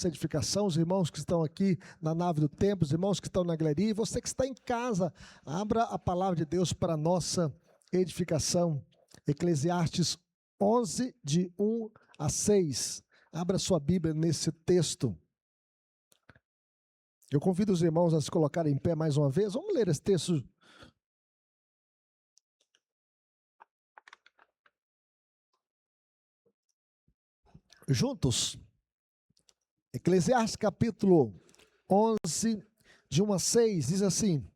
edificação, os irmãos que estão aqui na nave do templo, os irmãos que estão na galeria, e você que está em casa, abra a palavra de Deus para a nossa edificação. Eclesiastes 11, de 1 a 6. Abra sua Bíblia nesse texto. Eu convido os irmãos a se colocarem em pé mais uma vez. Vamos ler esse texto. Juntos. Eclesiastes capítulo 11, de 1 a 6, diz assim: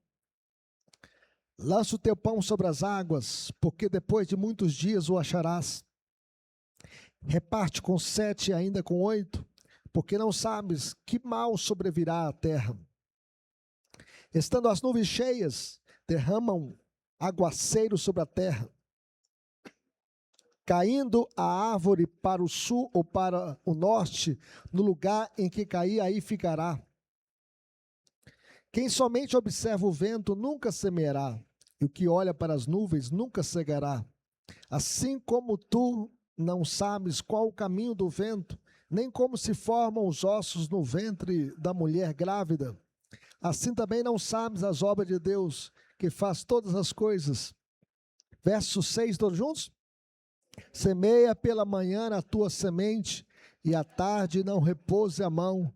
lança o teu pão sobre as águas, porque depois de muitos dias o acharás. Reparte com 7 e ainda com 8, porque não sabes que mal sobrevirá à terra. Estando as nuvens cheias, derramam aguaceiro sobre a terra. Caindo a árvore para o sul ou para o norte, no lugar em que cair, aí ficará. Quem somente observa o vento nunca semeará, e o que olha para as nuvens nunca cegará. Assim como tu não sabes qual o caminho do vento, nem como se formam os ossos no ventre da mulher grávida, assim também não sabes as obras de Deus, que faz todas as coisas. Verso 6, todos juntos? Semeia pela manhã a tua semente, e à tarde não repouse a mão,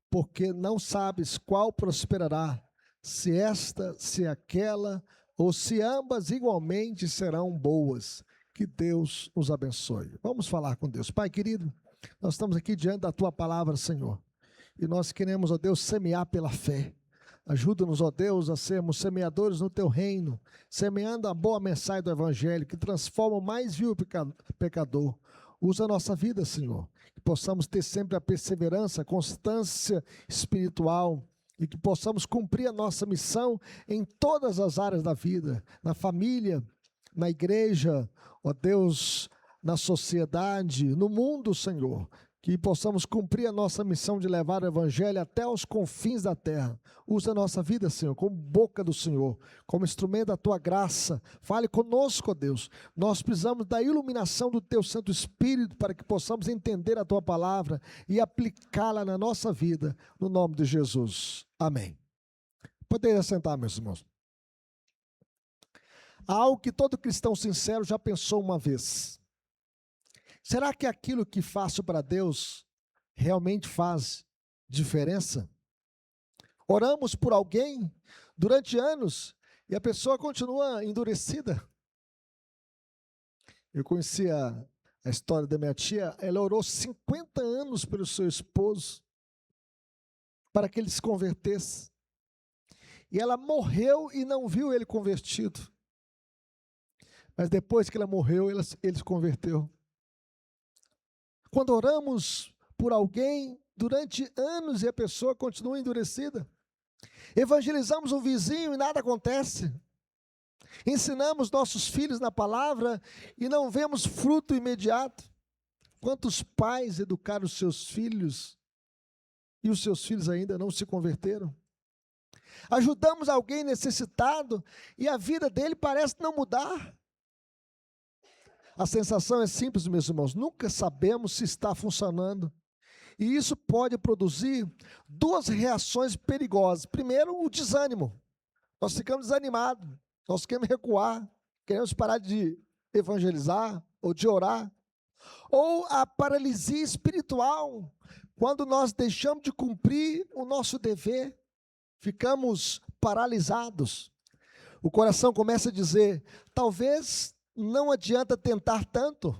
porque não sabes qual prosperará, se esta, se aquela, ou se ambas igualmente serão boas. Que Deus nos abençoe. Vamos falar com Deus. Pai querido, nós estamos aqui diante da tua palavra, Senhor, e nós queremos, ó Deus, semear pela fé. Ajuda-nos, ó Deus, a sermos semeadores no teu reino, semeando a boa mensagem do Evangelho, que transforma o mais vil pecador. Usa a nossa vida, Senhor, que possamos ter sempre a perseverança, a constância espiritual, e que possamos cumprir a nossa missão em todas as áreas da vida, na família, na igreja, ó Deus, na sociedade, no mundo, Senhor. Que possamos cumprir a nossa missão de levar o Evangelho até os confins da terra. Usa a nossa vida, Senhor, como boca do Senhor, como instrumento da Tua graça. Fale conosco, ó Deus. Nós precisamos da iluminação do Teu Santo Espírito para que possamos entender a Tua palavra e aplicá-la na nossa vida, no nome de Jesus. Amém. Poderia sentar, meus irmãos. Há algo que todo cristão sincero já pensou uma vez. Será que aquilo que faço para Deus realmente faz diferença? Oramos por alguém durante anos e a pessoa continua endurecida. Eu conhecia a história da minha tia. Ela orou 50 anos pelo seu esposo para que ele se convertesse. E ela morreu e não viu ele convertido. Mas depois que ela morreu, ele se converteu. Quando oramos por alguém durante anos e a pessoa continua endurecida. Evangelizamos um vizinho e nada acontece. Ensinamos nossos filhos na palavra e não vemos fruto imediato. Quantos pais educaram os seus filhos e os seus filhos ainda não se converteram? Ajudamos alguém necessitado e a vida dele parece não mudar. A sensação é simples, meus irmãos, nunca sabemos se está funcionando. E isso pode produzir duas reações perigosas. Primeiro, o desânimo. Nós ficamos desanimados, nós queremos recuar, queremos parar de evangelizar ou de orar. Ou a paralisia espiritual, quando nós deixamos de cumprir o nosso dever, ficamos paralisados. O coração começa a dizer, talvez não adianta tentar tanto.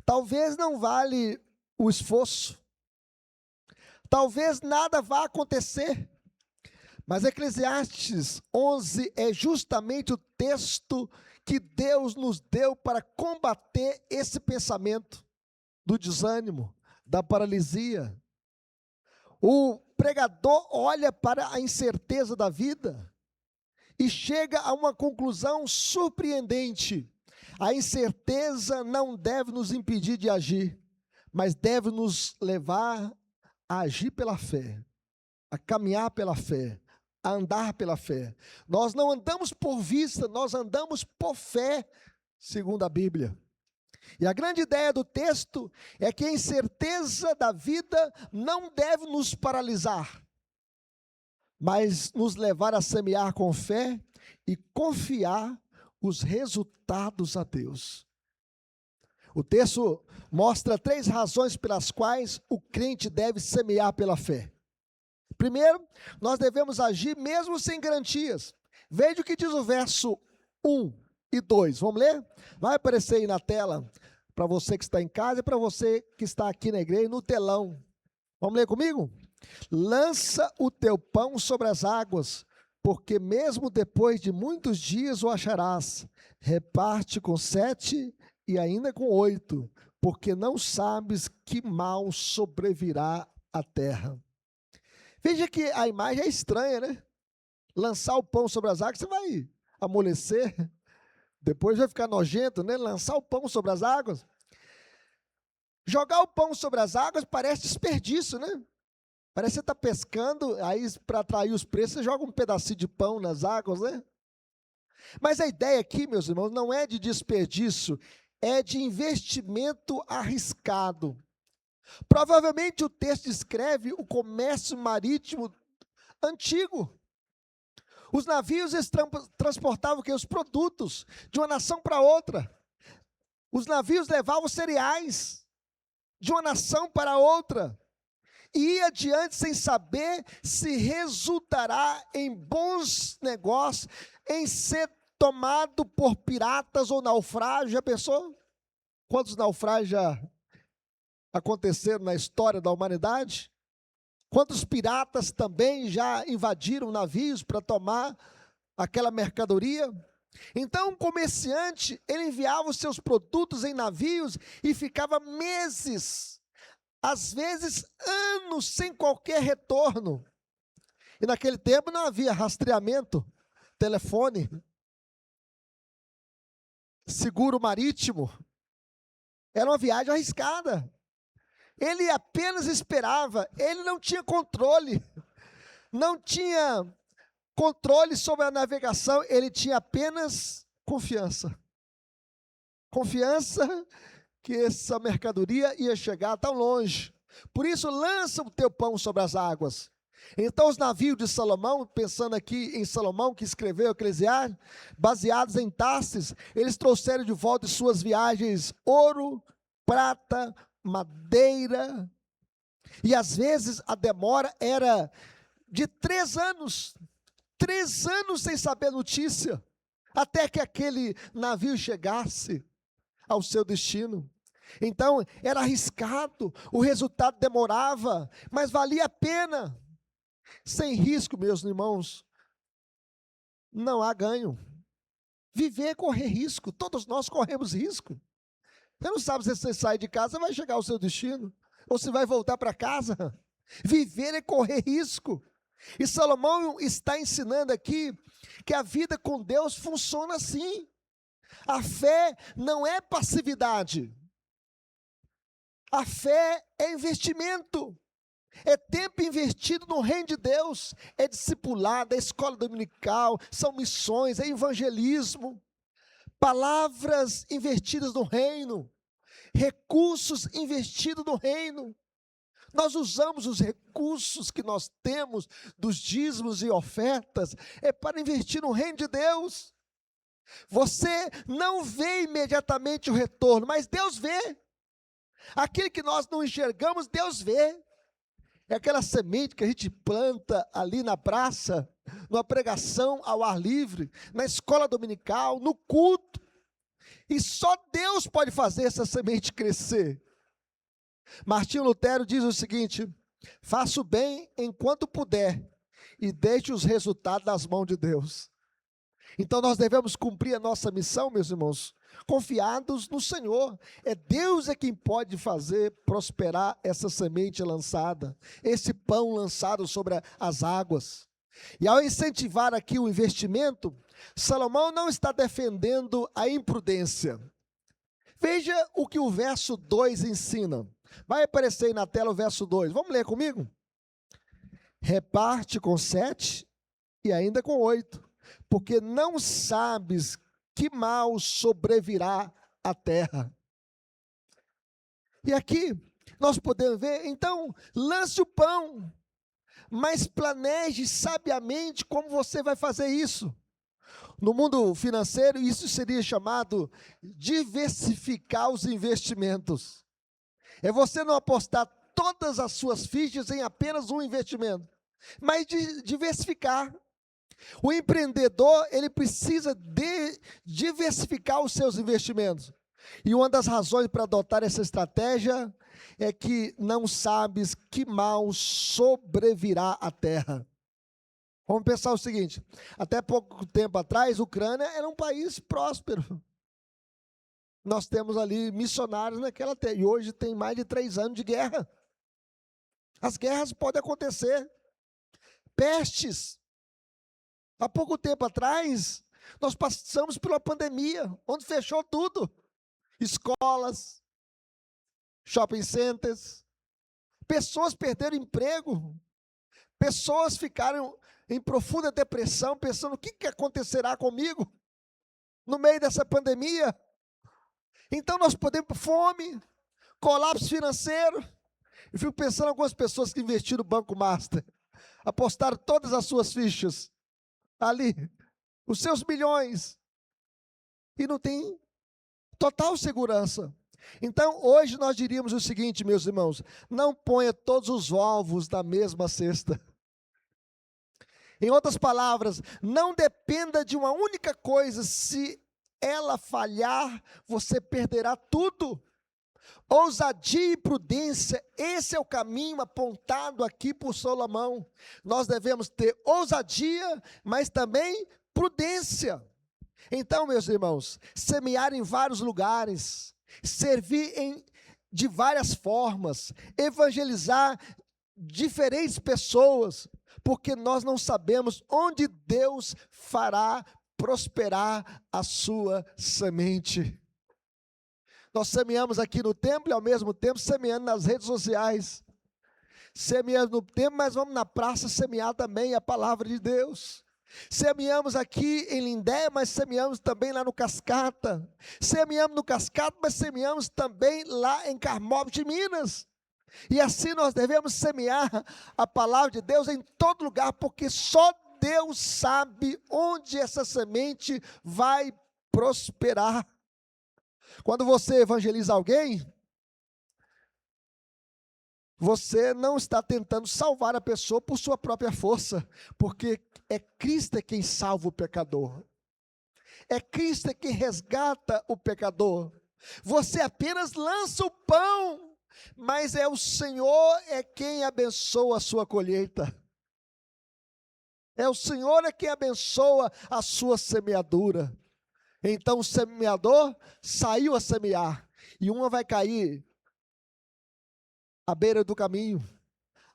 Talvez não vale o esforço. Talvez nada vá acontecer. Mas Eclesiastes 11 é justamente o texto que Deus nos deu para combater esse pensamento do desânimo, da paralisia. O pregador olha para a incerteza da vida e chega a uma conclusão surpreendente. A incerteza não deve nos impedir de agir, mas deve nos levar a agir pela fé, a caminhar pela fé, a andar pela fé. Nós não andamos por vista, nós andamos por fé, segundo a Bíblia. E a grande ideia do texto é que a incerteza da vida não deve nos paralisar, mas nos levar a semear com fé e confiar os resultados a Deus. O texto mostra 3 razões pelas quais o crente deve semear pela fé. Primeiro, nós devemos agir mesmo sem garantias. Veja o que diz o verso 1 e 2. Vamos ler? Vai aparecer aí na tela, para você que está em casa e para você que está aqui na igreja, no telão. Vamos ler comigo? Lança o teu pão sobre as águas, porque mesmo depois de muitos dias o acharás. Reparte com 7 e ainda com 8, porque não sabes que mal sobrevirá à terra. Veja que a imagem é estranha, né? Lançar o pão sobre as águas, você vai amolecer, depois vai ficar nojento, né? Lançar o pão sobre as águas. Jogar o pão sobre as águas parece desperdício, né? Parece que você está pescando, aí para atrair os preços, você joga um pedacinho de pão nas águas, né? Mas a ideia aqui, meus irmãos, não é de desperdício, é de investimento arriscado. Provavelmente o texto descreve o comércio marítimo antigo. Os navios transportavam os produtos de uma nação para outra. Os navios levavam cereais de uma nação para outra. E ia adiante sem saber se resultará em bons negócios, em ser tomado por piratas ou naufrágio. Já pensou? Quantos naufrágios já aconteceram na história da humanidade? Quantos piratas também já invadiram navios para tomar aquela mercadoria? Então, um comerciante, ele enviava os seus produtos em navios e ficava meses, às vezes anos, sem qualquer retorno. E naquele tempo não havia rastreamento, telefone, seguro marítimo. Era uma viagem arriscada. Ele apenas esperava, ele não tinha controle sobre a navegação, ele tinha apenas confiança. Confiança que essa mercadoria ia chegar tão longe. Por isso, lança o teu pão sobre as águas. Então, os navios de Salomão, pensando aqui em Salomão, que escreveu Eclesiastes, baseados em Tarsis, eles trouxeram de volta de suas viagens ouro, prata, madeira, e às vezes a demora era de 3 anos, 3 anos sem saber notícia, até que aquele navio chegasse ao seu destino. Então era arriscado, o resultado demorava, mas valia a pena. Sem risco, meus irmãos, não há ganho. Viver é correr risco, todos nós corremos risco. Você não sabe se você sai de casa, vai chegar ao seu destino, ou se vai voltar para casa. Viver é correr risco. E Salomão está ensinando aqui que a vida com Deus funciona assim. A fé não é passividade. A fé é investimento. É tempo investido no reino de Deus. É discipulado, é escola dominical, são missões, é evangelismo. Palavras investidas no reino, recursos investidos no reino. Nós usamos os recursos que nós temos dos dízimos e ofertas, é para investir no reino de Deus. Você não vê imediatamente o retorno, mas Deus vê. Aquilo que nós não enxergamos, Deus vê. É aquela semente que a gente planta ali na praça, numa pregação ao ar livre, na escola dominical, no culto. E só Deus pode fazer essa semente crescer. Martinho Lutero diz o seguinte: faça o bem enquanto puder e deixe os resultados nas mãos de Deus. Então nós devemos cumprir a nossa missão, meus irmãos, confiados no Senhor. É Deus quem pode fazer prosperar essa semente lançada, esse pão lançado sobre as águas. E ao incentivar aqui o investimento, Salomão não está defendendo a imprudência. Veja o que o verso 2 ensina. Vai aparecer aí na tela o verso 2. Vamos ler comigo? Reparte com 7 e ainda com 8, porque não sabes que mal sobrevirá à terra. E aqui nós podemos ver, então, lance o pão, mas planeje sabiamente como você vai fazer isso. No mundo financeiro, isso seria chamado diversificar os investimentos. É você não apostar todas as suas fichas em apenas um investimento, mas diversificar. O empreendedor, ele precisa diversificar os seus investimentos. E uma das razões para adotar essa estratégia é que não sabes que mal sobrevirá à terra. Vamos pensar o seguinte, até pouco tempo atrás, a Ucrânia era um país próspero. Nós temos ali missionários naquela terra, e hoje tem mais de 3 anos de guerra. As guerras podem acontecer, pestes. Há pouco tempo atrás, nós passamos por uma pandemia, onde fechou tudo. Escolas, shopping centers, pessoas perderam emprego, pessoas ficaram em profunda depressão, pensando, o que acontecerá comigo no meio dessa pandemia? Então nós podemos, fome, colapso financeiro. Eu fico pensando em algumas pessoas que investiram no Banco Master, apostaram todas as suas fichas ali, os seus milhões, e não tem total segurança. Então, hoje nós diríamos o seguinte, meus irmãos, não ponha todos os ovos na mesma cesta. Em outras palavras, não dependa de uma única coisa, se ela falhar, você perderá tudo. Ousadia e prudência, esse é o caminho apontado aqui por Salomão. Nós devemos ter ousadia, mas também prudência. Então, meus irmãos, semear em vários lugares, servir de várias formas, evangelizar diferentes pessoas, porque nós não sabemos onde Deus fará prosperar a sua semente. Nós semeamos aqui no templo e ao mesmo tempo semeando nas redes sociais. Semeamos no templo, mas vamos na praça semear também a palavra de Deus. Semeamos aqui em Lindé, mas semeamos também lá no Cascata. Semeamos no Cascata, mas semeamos também lá em Carmópolis de Minas. E assim nós devemos semear a palavra de Deus em todo lugar, porque só Deus sabe onde essa semente vai prosperar. Quando você evangeliza alguém, você não está tentando salvar a pessoa por sua própria força, porque é Cristo quem salva o pecador. É Cristo quem resgata o pecador. Você apenas lança o pão, mas é o Senhor quem abençoa a sua colheita. É o Senhor quem abençoa a sua semeadura. Então o semeador saiu a semear, e uma vai cair à beira do caminho,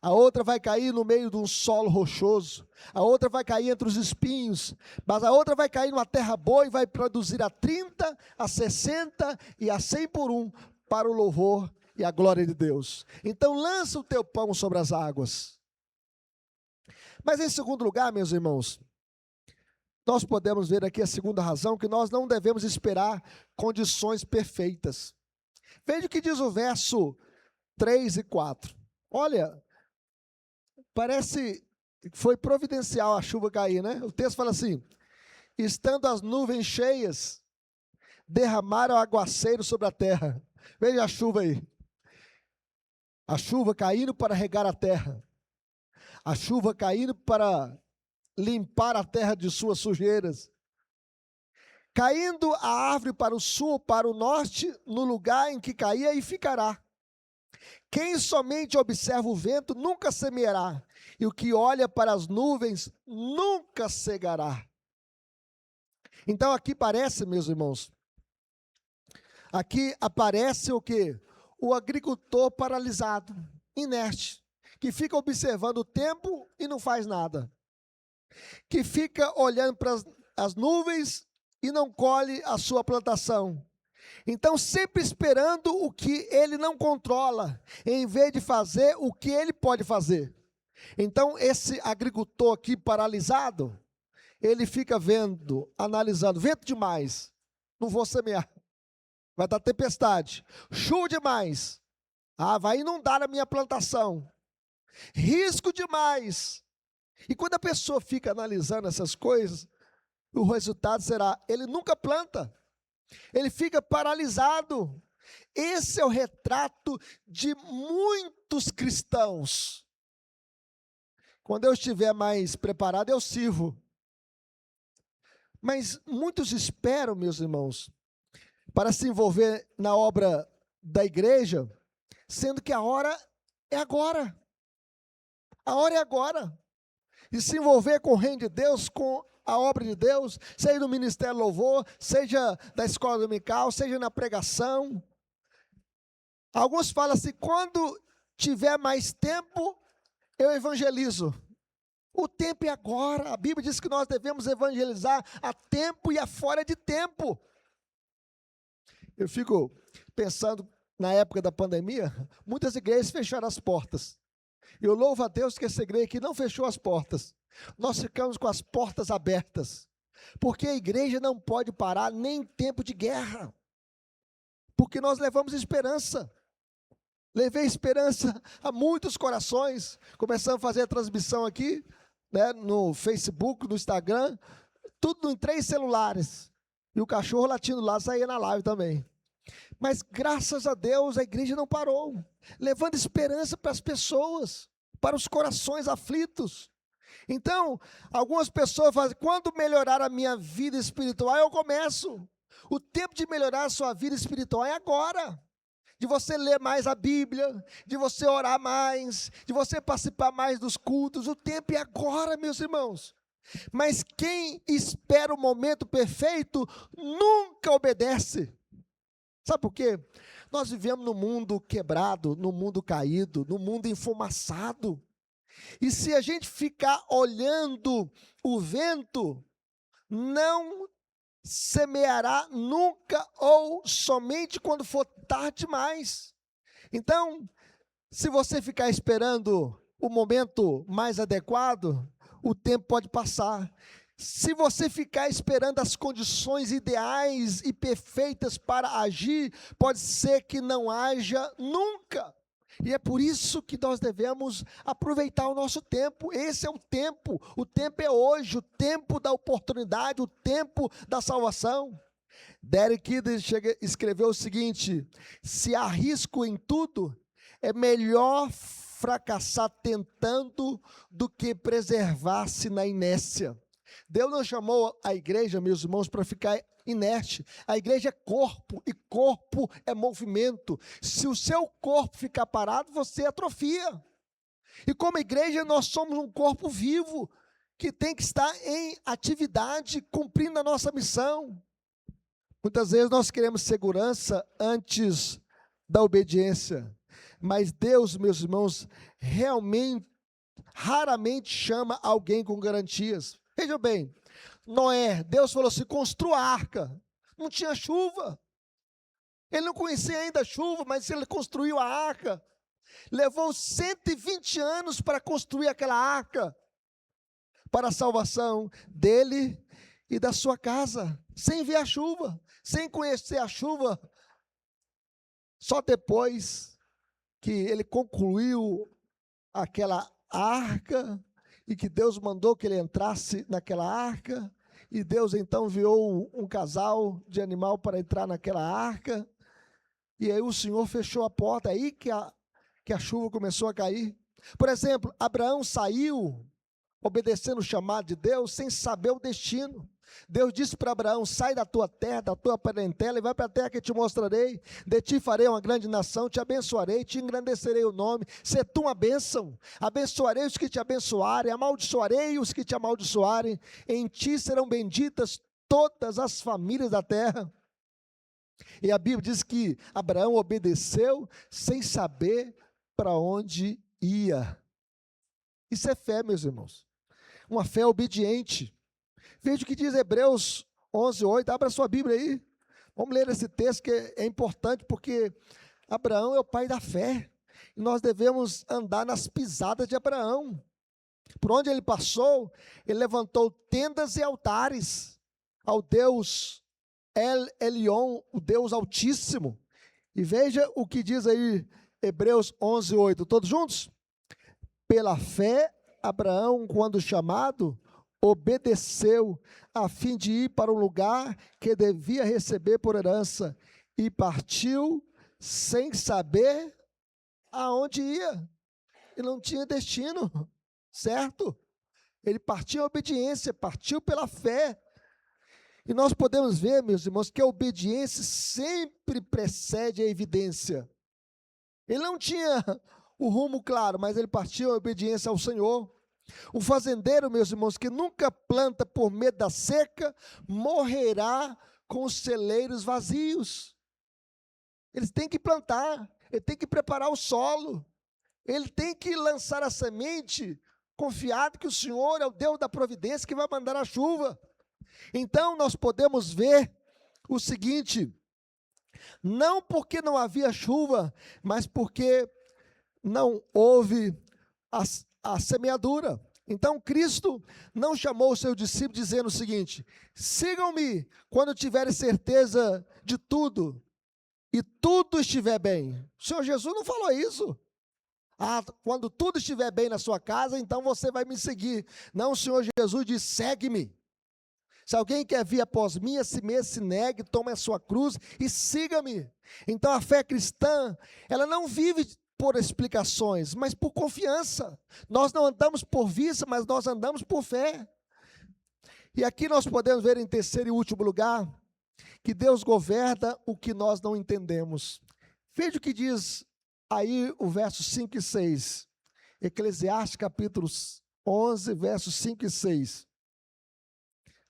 a outra vai cair no meio de um solo rochoso, a outra vai cair entre os espinhos, mas a outra vai cair numa terra boa e vai produzir a 30, a 60 e a 100 por um, para o louvor e a glória de Deus. Então lança o teu pão sobre as águas. Mas em segundo lugar, meus irmãos, nós podemos ver aqui a segunda razão, que nós não devemos esperar condições perfeitas. Veja o que diz o verso 3 e 4. Olha, parece que foi providencial a chuva cair, né? O texto fala assim, estando as nuvens cheias, derramaram aguaceiro sobre a terra. Veja a chuva aí. A chuva caindo para regar a terra. A chuva caindo para limpar a terra de suas sujeiras. Caindo a árvore para o sul, para o norte, no lugar em que caía e ficará. Quem somente observa o vento nunca semeará, e o que olha para as nuvens nunca cegará. Então aqui parece, meus irmãos, aqui aparece o quê? O agricultor paralisado, inerte, que fica observando o tempo e não faz nada. Que fica olhando para as nuvens e não colhe a sua plantação. Então, sempre esperando o que ele não controla, em vez de fazer o que ele pode fazer. Então, esse agricultor aqui paralisado, ele fica vendo, analisando, vento demais, não vou semear, vai dar tempestade, chuva demais, Ah, vai inundar a minha plantação. Risco demais. E quando a pessoa fica analisando essas coisas, o resultado será, ele nunca planta. Ele fica paralisado. Esse é o retrato de muitos cristãos. Quando eu estiver mais preparado, eu sirvo. Mas muitos esperam, meus irmãos, para se envolver na obra da igreja, sendo que a hora é agora. A hora é agora. E se envolver com o reino de Deus, com a obra de Deus, seja no ministério louvor, seja da escola dominical, seja na pregação. Alguns falam assim, quando tiver mais tempo, eu evangelizo. O tempo é agora. A Bíblia diz que nós devemos evangelizar a tempo e a fora de tempo. Eu fico pensando, na época da pandemia, muitas igrejas fecharam as portas. Eu louvo a Deus que essa igreja aqui não fechou as portas. Nós ficamos com as portas abertas. Porque a igreja não pode parar nem em tempo de guerra. Porque nós levamos esperança. Levei esperança a muitos corações. Começamos a fazer a transmissão aqui, né, no Facebook, no Instagram, tudo em 3 celulares. E o cachorro latindo lá saía na live também. Mas graças a Deus a igreja não parou, levando esperança para as pessoas, para os corações aflitos. Então, algumas pessoas fazem, quando melhorar a minha vida espiritual, eu começo. O tempo de melhorar a sua vida espiritual é agora. De você ler mais a Bíblia, de você orar mais, de você participar mais dos cultos. O tempo é agora, meus irmãos. Mas quem espera o momento perfeito, nunca obedece. Sabe por quê? Nós vivemos num mundo quebrado, num mundo caído, num mundo enfumaçado. E se a gente ficar olhando o vento, não semeará nunca ou somente quando for tarde demais. Então, se você ficar esperando o momento mais adequado, o tempo pode passar. Se você ficar esperando as condições ideais e perfeitas para agir, pode ser que não haja nunca. E é por isso que nós devemos aproveitar o nosso tempo. Esse é o tempo é hoje, o tempo da oportunidade, o tempo da salvação. Derek Kidder escreveu o seguinte: se há risco em tudo, é melhor fracassar tentando do que preservar-se na inércia. Deus não chamou a igreja, meus irmãos, para ficar inerte. A igreja é corpo, e corpo é movimento. Se o seu corpo ficar parado, você atrofia. E como igreja, nós somos um corpo vivo, que tem que estar em atividade, cumprindo a nossa missão. Muitas vezes nós queremos segurança antes da obediência. Mas Deus, meus irmãos, raramente chama alguém com garantias. Veja bem, Noé, Deus falou assim, construa a arca. Não tinha chuva. Ele não conhecia ainda a chuva, mas ele construiu a arca. Levou 120 anos para construir aquela arca, para a salvação dele e da sua casa, sem ver a chuva, sem conhecer a chuva. Só depois que ele concluiu aquela arca, e que Deus mandou que ele entrasse naquela arca, e Deus então enviou um casal de animal para entrar naquela arca, e aí o Senhor fechou a porta, aí que a chuva começou a cair. Por exemplo, Abraão saiu, obedecendo o chamado de Deus, sem saber o destino. Deus disse para Abraão, sai da tua terra, da tua parentela, e vai para a terra que te mostrarei, de ti farei uma grande nação, te abençoarei, te engrandecerei o nome, se tu uma bênção, abençoarei os que te abençoarem, amaldiçoarei os que te amaldiçoarem, em ti serão benditas todas as famílias da terra. E a Bíblia diz que Abraão obedeceu, sem saber para onde ia. Isso é fé, meus irmãos, uma fé obediente. Veja o que diz Hebreus 11:8, abra sua Bíblia aí, vamos ler esse texto que é importante, porque Abraão é o pai da fé, e nós devemos andar nas pisadas de Abraão. Por onde ele passou, ele levantou tendas e altares ao Deus El Elyon, o Deus Altíssimo. E veja o que diz aí Hebreus 11:8, todos juntos? Pela fé, Abraão, quando chamado, obedeceu, a fim de ir para o lugar que devia receber por herança, e partiu sem saber aonde ia. Ele não tinha destino, certo? Ele partiu em obediência, partiu pela fé. E nós podemos ver, meus irmãos, que a obediência sempre precede a evidência. Ele não tinha o rumo claro, mas ele partiu em obediência ao Senhor. O fazendeiro, meus irmãos, que nunca planta por medo da seca, morrerá com os celeiros vazios. Eles têm que plantar, ele tem que preparar o solo, ele tem que lançar a semente, confiado que o Senhor é o Deus da providência que vai mandar a chuva. Então nós podemos ver o seguinte: não porque não havia chuva, mas porque não houve a semeadura. Então Cristo não chamou os seus discípulos dizendo o seguinte: sigam-me quando tiverem certeza de tudo e tudo estiver bem. O Senhor Jesus não falou isso. Quando tudo estiver bem na sua casa, então você vai me seguir. Não, o Senhor Jesus diz: segue-me. Se alguém quer vir após mim, a si mesmo se negue, tome a sua cruz e siga-me. Então a fé cristã, ela não vive por explicações, mas por confiança. Nós não andamos por vista, mas nós andamos por fé. E aqui nós podemos ver em terceiro e último lugar, que Deus governa o que nós não entendemos. Veja o que diz aí o versos 5 e 6. Eclesiastes capítulo 11, versos 5 e 6.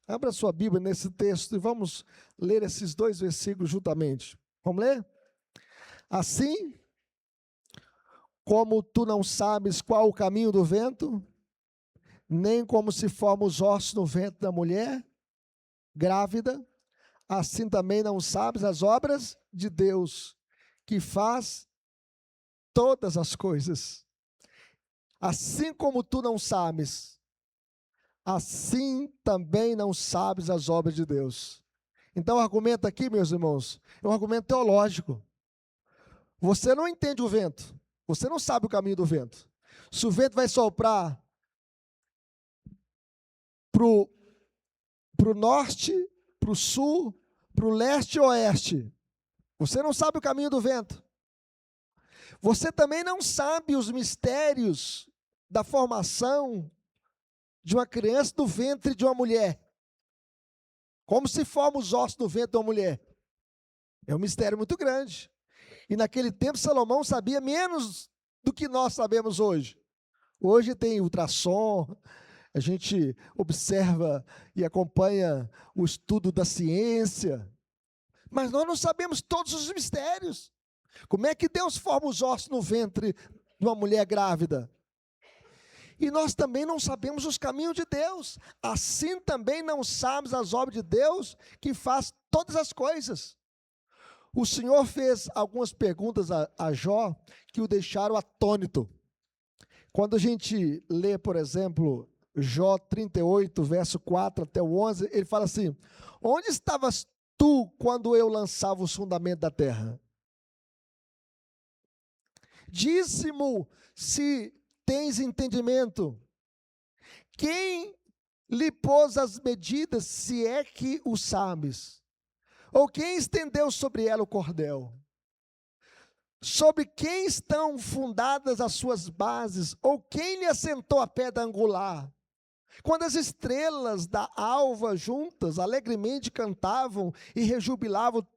Abra sua Bíblia nesse texto e vamos ler esses dois versículos juntamente. Vamos ler? Assim, como tu não sabes qual o caminho do vento, nem como se formam os ossos no ventre da mulher grávida, assim também não sabes as obras de Deus, que faz todas as coisas. Assim como tu não sabes, assim também não sabes as obras de Deus. Então o argumento aqui, meus irmãos, é um argumento teológico. Você não entende o vento, você não sabe o caminho do vento. Se o vento vai soprar para o norte, para o sul, para o leste e oeste, você não sabe o caminho do vento. Você também não sabe os mistérios da formação de uma criança do ventre de uma mulher. Como se formam os ossos do ventre de uma mulher. É um mistério muito grande. E naquele tempo Salomão sabia menos do que nós sabemos hoje. Hoje tem ultrassom, a gente observa e acompanha o estudo da ciência. Mas nós não sabemos todos os mistérios. Como é que Deus forma os ossos no ventre de uma mulher grávida? E nós também não sabemos os caminhos de Deus. Assim também não sabes as obras de Deus, que faz todas as coisas. O Senhor fez algumas perguntas a Jó que o deixaram atônito. Quando a gente lê, por exemplo, Jó 38, verso 4 até o 11, ele fala assim: onde estavas tu quando eu lançava os fundamentos da terra? Dize-mo se tens entendimento. Quem lhe pôs as medidas, se é que o sabes? Ou quem estendeu sobre ela o cordel? Sobre quem estão fundadas as suas bases? Ou quem lhe assentou a pedra angular? Quando as estrelas da alva juntas alegremente cantavam e rejubilavam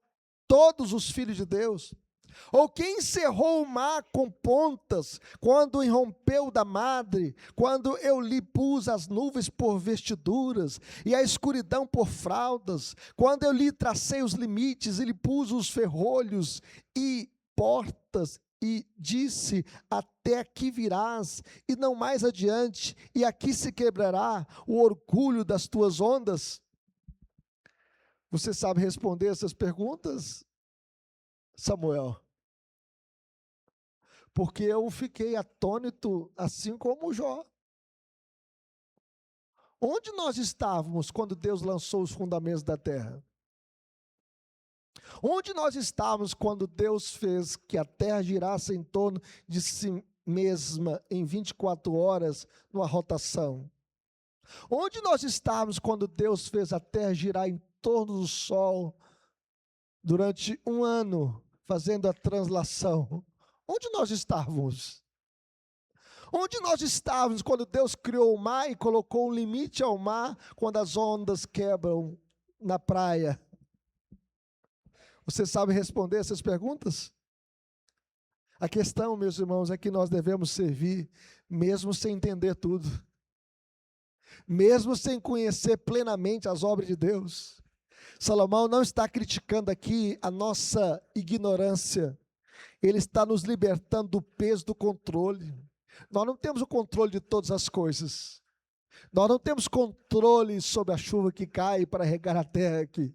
todos os filhos de Deus? Ou quem cerrou o mar com pontas, quando irrompeu da madre, quando eu lhe pus as nuvens por vestiduras, e a escuridão por fraldas, quando eu lhe tracei os limites, e lhe pus os ferrolhos e portas, e disse, até aqui virás, e não mais adiante, e aqui se quebrará o orgulho das tuas ondas? Você sabe responder essas perguntas, Samuel? Porque eu fiquei atônito, assim como Jó. Onde nós estávamos quando Deus lançou os fundamentos da terra? Onde nós estávamos quando Deus fez que a terra girasse em torno de si mesma em 24 horas numa rotação? Onde nós estávamos quando Deus fez a terra girar em torno do sol durante um ano, fazendo a translação? Onde nós estávamos? Onde nós estávamos quando Deus criou o mar e colocou um limite ao mar quando as ondas quebram na praia? Você sabe responder essas perguntas? A questão, meus irmãos, é que nós devemos servir mesmo sem entender tudo, mesmo sem conhecer plenamente as obras de Deus. Salomão não está criticando aqui a nossa ignorância, ele está nos libertando do peso do controle. Nós não temos o controle de todas as coisas, nós não temos controle sobre a chuva que cai para regar a terra aqui.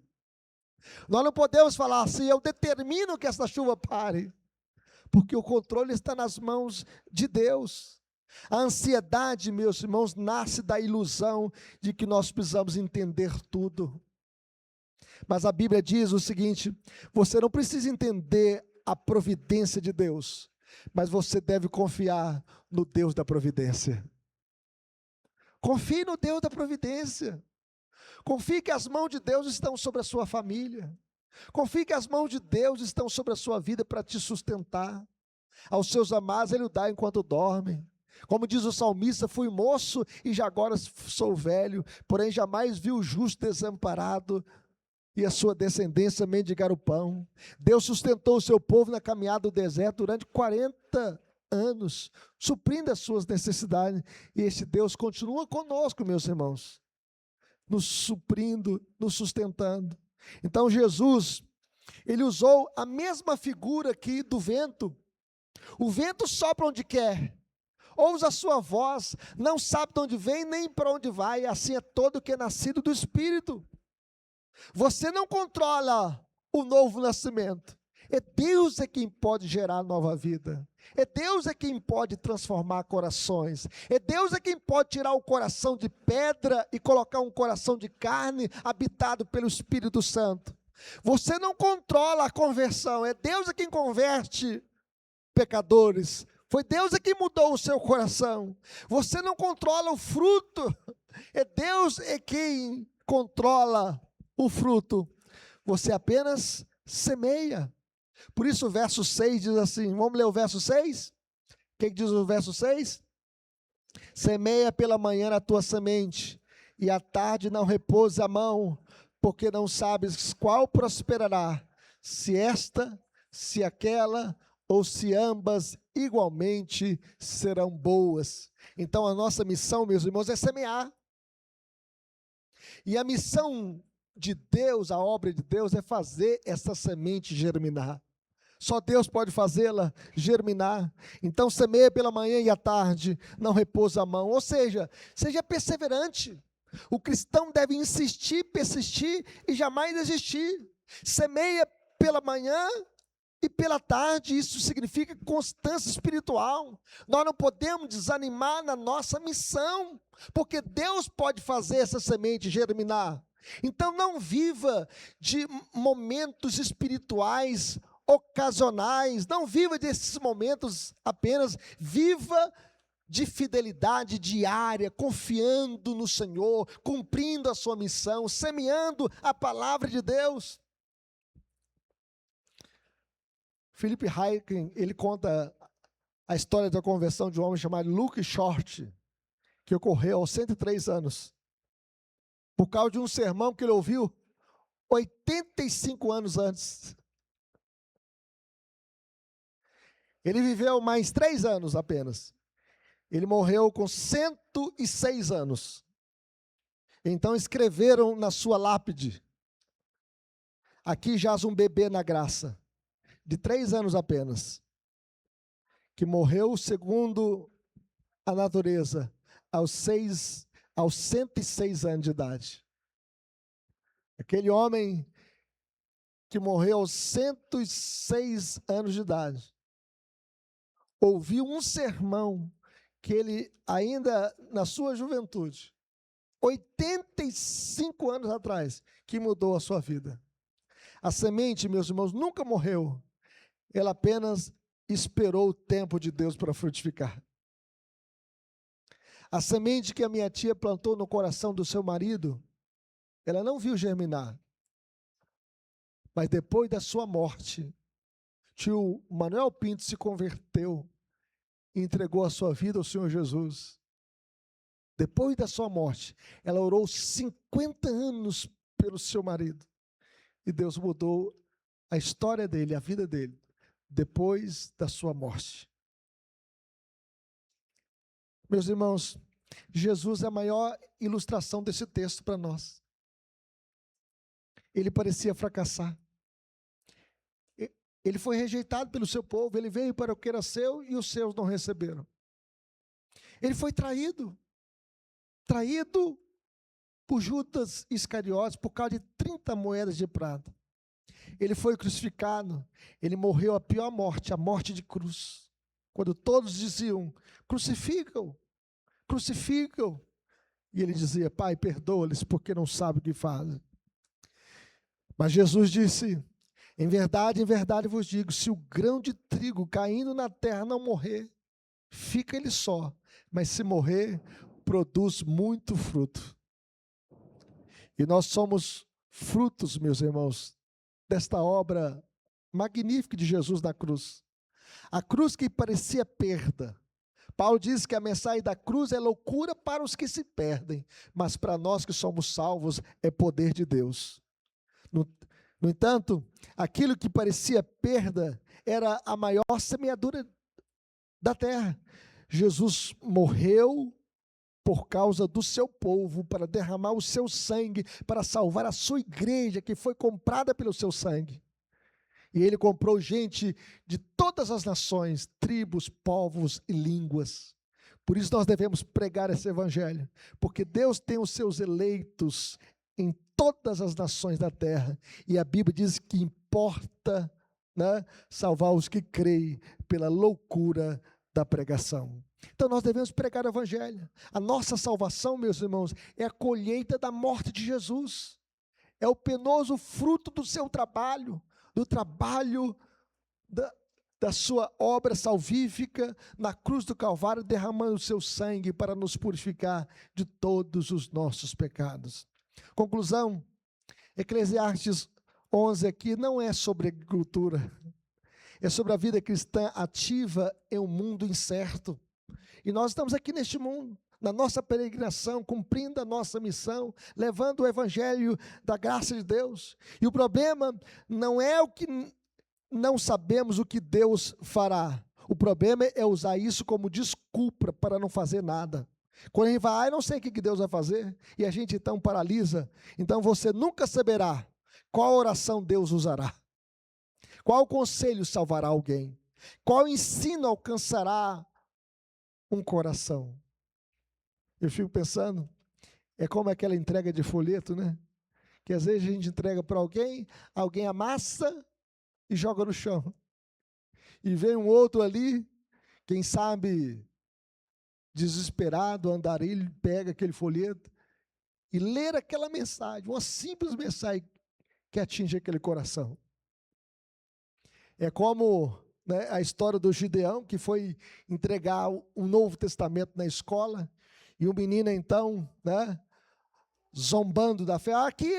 Nós não podemos falar assim, eu determino que essa chuva pare, porque o controle está nas mãos de Deus. A ansiedade, meus irmãos, nasce da ilusão de que nós precisamos entender tudo. Mas a Bíblia diz o seguinte: você não precisa entender a providência de Deus, mas você deve confiar no Deus da providência. Confie no Deus da providência. Confie que as mãos de Deus estão sobre a sua família. Confie que as mãos de Deus estão sobre a sua vida para te sustentar. Aos seus amados Ele o dá enquanto dormem. Como diz o salmista, fui moço e já agora sou velho, porém jamais vi o justo desamparado e a sua descendência mendigar o pão. Deus sustentou o seu povo na caminhada do deserto durante 40 anos, suprindo as suas necessidades. E esse Deus continua conosco, meus irmãos, nos suprindo, nos sustentando. Então Jesus, ele usou a mesma figura aqui do vento. O vento sopra onde quer, ouve a sua voz, não sabe de onde vem nem para onde vai, assim é todo que é nascido do Espírito. Você não controla o novo nascimento, é Deus é quem pode gerar nova vida, é Deus é quem pode transformar corações, é Deus é quem pode tirar o coração de pedra e colocar um coração de carne habitado pelo Espírito Santo. Você não controla a conversão, é Deus é quem converte pecadores, foi Deus é quem mudou o seu coração. Você não controla o fruto, é Deus é quem controla o fruto, você apenas semeia. Por isso o verso 6 diz assim, vamos ler o verso 6? O que diz o verso 6? Semeia pela manhã a tua semente, e à tarde não repouse a mão, porque não sabes qual prosperará, se esta, se aquela, ou se ambas igualmente serão boas. Então a nossa missão, meus irmãos, é semear. E a missão de Deus, a obra de Deus, é fazer essa semente germinar. Só Deus pode fazê-la germinar. Então semeia pela manhã e à tarde, não repousa a mão. Ou seja, seja perseverante. O cristão deve insistir, persistir e jamais desistir. Semeia pela manhã e pela tarde, isso significa constância espiritual. Nós não podemos desanimar na nossa missão, porque Deus pode fazer essa semente germinar. Então não viva de momentos espirituais ocasionais, não viva desses momentos apenas, viva de fidelidade diária, confiando no Senhor, cumprindo a sua missão, semeando a palavra de Deus. Philip Ryken, ele conta a história da conversão de um homem chamado Luke Short, que ocorreu aos 103 anos, por causa de um sermão que ele ouviu 85 anos antes. Ele viveu mais 3 anos apenas. Ele morreu com 106 anos. Então escreveram na sua lápide: aqui jaz um bebê na graça, de 3 anos apenas, que morreu segundo a natureza, aos 106 anos de idade. Aquele homem que morreu aos 106 anos de idade, ouviu um sermão que ele, ainda na sua juventude, 85 anos atrás, que mudou a sua vida. A semente, meus irmãos, nunca morreu. Ela apenas esperou o tempo de Deus para frutificar. A semente que a minha tia plantou no coração do seu marido, ela não viu germinar. Mas depois da sua morte, tio Manuel Pinto se converteu e entregou a sua vida ao Senhor Jesus. Depois da sua morte, ela orou 50 anos pelo seu marido. E Deus mudou a história dele, a vida dele, depois da sua morte. Meus irmãos, Jesus é a maior ilustração desse texto para nós. Ele parecia fracassar. Ele foi rejeitado pelo seu povo, ele veio para o que era seu e os seus não receberam. Ele foi traído por Judas Iscariotes por causa de 30 moedas de prata. Ele foi crucificado, ele morreu a pior morte, a morte de cruz. Quando todos diziam, crucificam, crucificam. E ele dizia, Pai, perdoa-lhes porque não sabem o que fazem. Mas Jesus disse, em verdade vos digo, se o grão de trigo caindo na terra não morrer, fica ele só, mas se morrer, produz muito fruto. E nós somos frutos, meus irmãos, desta obra magnífica de Jesus na cruz. A cruz que parecia perda. Paulo diz que a mensagem da cruz é loucura para os que se perdem, mas para nós que somos salvos é poder de Deus. No entanto, aquilo que parecia perda era a maior semeadura da terra. Jesus morreu por causa do seu povo, para derramar o seu sangue, para salvar a sua igreja, que foi comprada pelo seu sangue. E ele comprou gente de todas as nações, tribos, povos e línguas. Por isso nós devemos pregar esse evangelho, porque Deus tem os seus eleitos em todas as nações da terra, e a Bíblia diz que importa, né, salvar os que creem pela loucura da pregação. Então nós devemos pregar o evangelho. A nossa salvação, meus irmãos, é a colheita da morte de Jesus. É o penoso fruto do seu trabalho, do trabalho da sua obra salvífica na cruz do Calvário, derramando o seu sangue para nos purificar de todos os nossos pecados. Conclusão, Eclesiastes 11 aqui não é sobre agricultura, é sobre a vida cristã ativa em um mundo incerto. E nós estamos aqui neste mundo, na nossa peregrinação, cumprindo a nossa missão, levando o evangelho da graça de Deus. E o problema não é o que não sabemos o que Deus fará. O problema é usar isso como desculpa para não fazer nada. Quando a gente vai, eu não sei o que Deus vai fazer, e a gente então paralisa. Então você nunca saberá qual oração Deus usará, qual conselho salvará alguém, qual ensino alcançará um coração. Eu fico pensando, é como aquela entrega de folheto, né? Que às vezes a gente entrega para alguém, alguém amassa e joga no chão. E vem um outro ali, quem sabe desesperado, andarilho, pega aquele folheto e lê aquela mensagem, uma simples mensagem que atinge aquele coração. É como, né, a história do Gideão, que foi entregar o Novo Testamento na escola, e o menino então, né, zombando da fé, aqui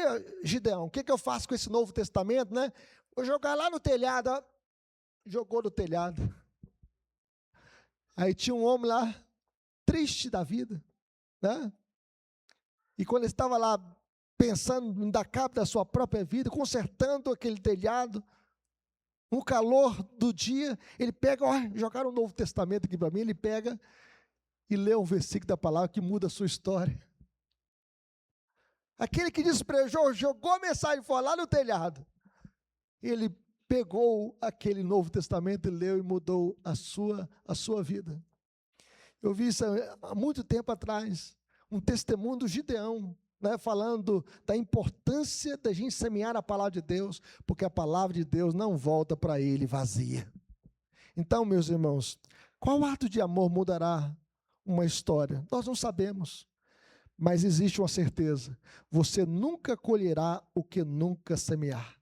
Gideão, o que eu faço com esse Novo Testamento, né? Vou jogar lá no telhado, ó. Jogou no telhado. Aí tinha um homem lá, triste da vida, né? E quando ele estava lá pensando em dar cabo da sua própria vida, consertando aquele telhado, no calor do dia, ele pega, ó, jogaram o Novo Testamento aqui para mim, ele pega e lê um versículo da palavra que muda a sua história. Aquele que desprezou, jogou a mensagem fora lá no telhado. Ele pegou aquele Novo Testamento e leu e mudou a sua vida. Eu vi isso há muito tempo atrás, um testemunho do Gideão, né, falando da importância da gente semear a palavra de Deus, porque a palavra de Deus não volta para ele vazia. Então, meus irmãos, qual ato de amor mudará uma história? Nós não sabemos, mas existe uma certeza: você nunca colherá o que nunca semear.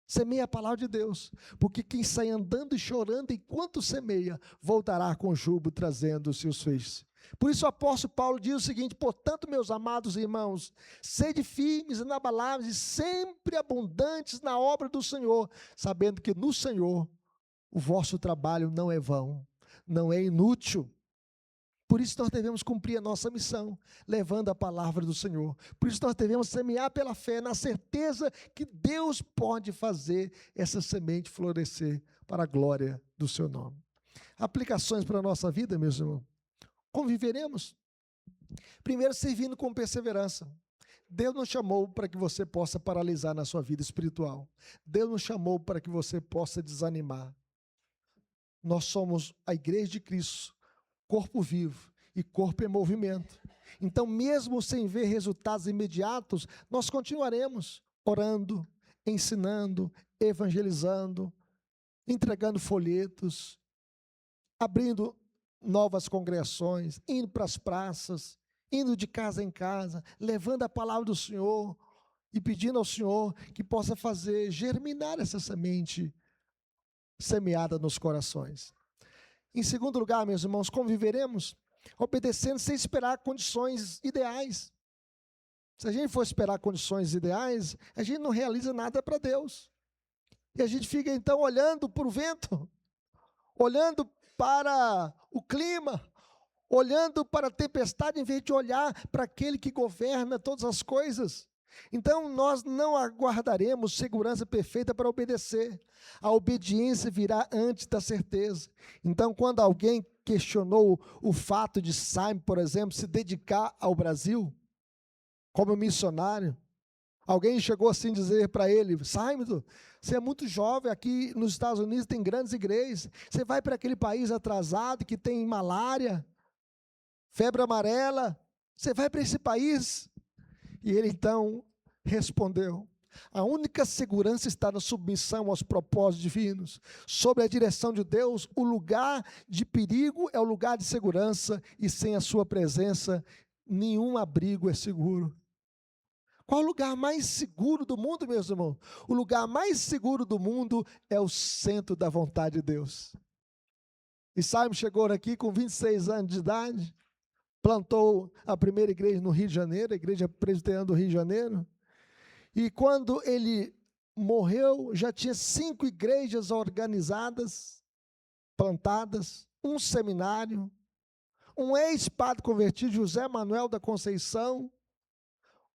Semeia a palavra de Deus, porque quem sai andando e chorando enquanto semeia, voltará com júbilo trazendo os seus feixes. Por isso o apóstolo Paulo diz o seguinte: portanto, meus amados irmãos, sede firmes, inabaláveis e sempre abundantes na obra do Senhor, sabendo que no Senhor o vosso trabalho não é vão, não é inútil. Por isso nós devemos cumprir a nossa missão, levando a palavra do Senhor. Por isso nós devemos semear pela fé, na certeza que Deus pode fazer essa semente florescer para a glória do seu nome. Aplicações para a nossa vida, meus irmãos. Conviveremos. Primeiro, servindo com perseverança. Deus nos chamou para que você possa paralisar na sua vida espiritual. Deus nos chamou para que você possa desanimar. Nós somos a igreja de Cristo, corpo vivo e corpo em movimento. Então, mesmo sem ver resultados imediatos, nós continuaremos orando, ensinando, evangelizando, entregando folhetos, abrindo novas congregações, indo para as praças, indo de casa em casa, levando a palavra do Senhor e pedindo ao Senhor que possa fazer germinar essa semente semeada nos corações. Em segundo lugar, meus irmãos, conviveremos obedecendo sem esperar condições ideais. Se a gente for esperar condições ideais, a gente não realiza nada para Deus. E a gente fica então olhando para o vento, olhando para o clima, olhando para a tempestade, em vez de olhar para aquele que governa todas as coisas. Então nós não aguardaremos segurança perfeita para obedecer. A obediência virá antes da certeza. Então, quando alguém questionou o fato de Simon, por exemplo, se dedicar ao Brasil como missionário, alguém chegou assim a dizer para ele: Simon, você é muito jovem, aqui nos Estados Unidos tem grandes igrejas, você vai para aquele país atrasado que tem malária, febre amarela, você vai para esse país? E ele então respondeu: a única segurança está na submissão aos propósitos divinos. Sob a direção de Deus, o lugar de perigo é o lugar de segurança, e sem a sua presença, nenhum abrigo é seguro. Qual o lugar mais seguro do mundo, meus irmãos? O lugar mais seguro do mundo é o centro da vontade de Deus. E Simon chegou aqui com 26 anos de idade, plantou a primeira igreja no Rio de Janeiro, a igreja presbiteriana do Rio de Janeiro, e quando ele morreu, já tinha 5 igrejas organizadas, plantadas, um seminário, um ex-padre convertido, José Manuel da Conceição,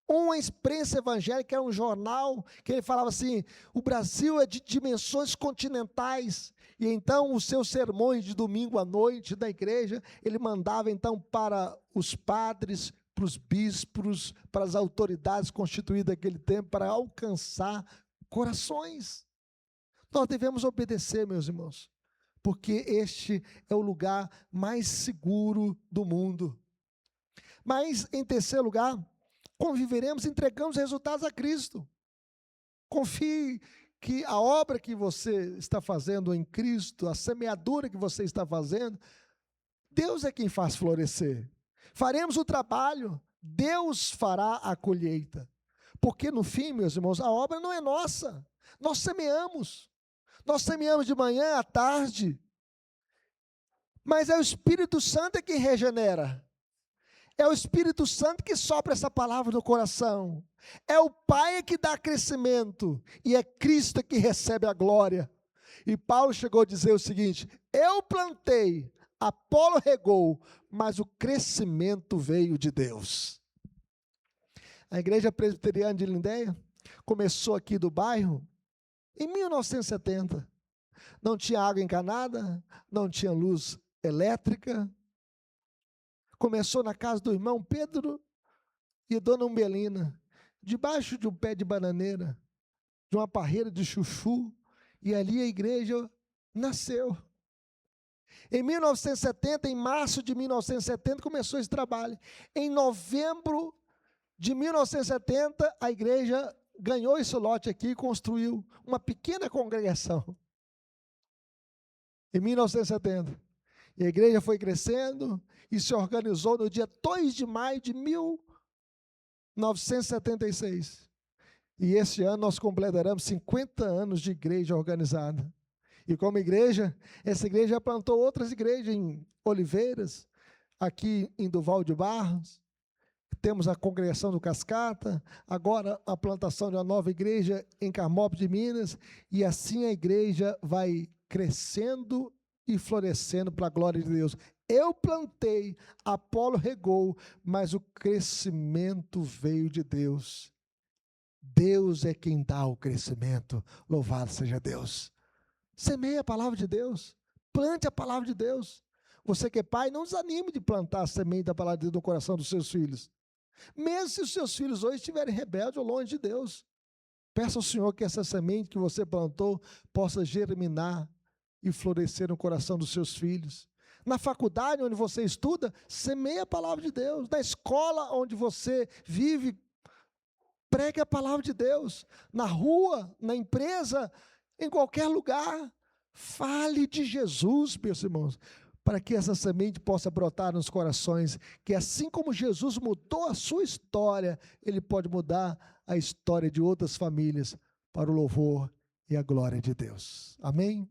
uma imprensa evangélica, era um jornal, que ele falava assim: o Brasil é de dimensões continentais. E então os seus sermões de domingo à noite da igreja, ele mandava então para os padres, para os bispos, para as autoridades constituídas naquele tempo, para alcançar corações. Nós devemos obedecer, meus irmãos, porque este é o lugar mais seguro do mundo. Mas, em terceiro lugar, conviveremos, entregamos resultados a Cristo. Confie que a obra que você está fazendo em Cristo, a semeadura que você está fazendo, Deus é quem faz florescer. Faremos o trabalho, Deus fará a colheita. Porque no fim, meus irmãos, a obra não é nossa. Nós semeamos. Nós semeamos de manhã à tarde. Mas é o Espírito Santo que regenera. É o Espírito Santo que sopra essa palavra no coração. É o Pai que dá crescimento. E é Cristo que recebe a glória. E Paulo chegou a dizer o seguinte: eu plantei, Apolo regou, mas o crescimento veio de Deus. A igreja presbiteriana de Lindéia começou aqui do bairro em 1970. Não tinha água encanada, não tinha luz elétrica. Começou na casa do irmão Pedro e dona Umbelina, debaixo de um pé de bananeira, de uma parreira de chuchu, e ali a igreja nasceu. Em 1970, em março de 1970, começou esse trabalho. Em novembro de 1970, a igreja ganhou esse lote aqui e construiu uma pequena congregação. Em 1970. E a igreja foi crescendo e se organizou no dia 2 de maio de 1976. E esse ano nós completaremos 50 anos de igreja organizada. E como igreja, essa igreja já plantou outras igrejas em Oliveiras, aqui em Duval de Barros, temos a congregação do Cascata, agora a plantação de uma nova igreja em Carmópolis de Minas, e assim a igreja vai crescendo e florescendo para a glória de Deus. Eu plantei, Apolo regou, mas o crescimento veio de Deus. Deus é quem dá o crescimento, louvado seja Deus. Semeie a palavra de Deus, plante a palavra de Deus. Você que é pai, não desanime de plantar a semente da palavra de Deus no coração dos seus filhos. Mesmo se os seus filhos hoje estiverem rebeldes ou longe de Deus, peça ao Senhor que essa semente que você plantou possa germinar e florescer no coração dos seus filhos. Na faculdade onde você estuda, semeie a palavra de Deus. Na escola onde você vive, pregue a palavra de Deus. Na rua, na empresa, em qualquer lugar, fale de Jesus, meus irmãos, para que essa semente possa brotar nos corações, que assim como Jesus mudou a sua história, Ele pode mudar a história de outras famílias para o louvor e a glória de Deus. Amém?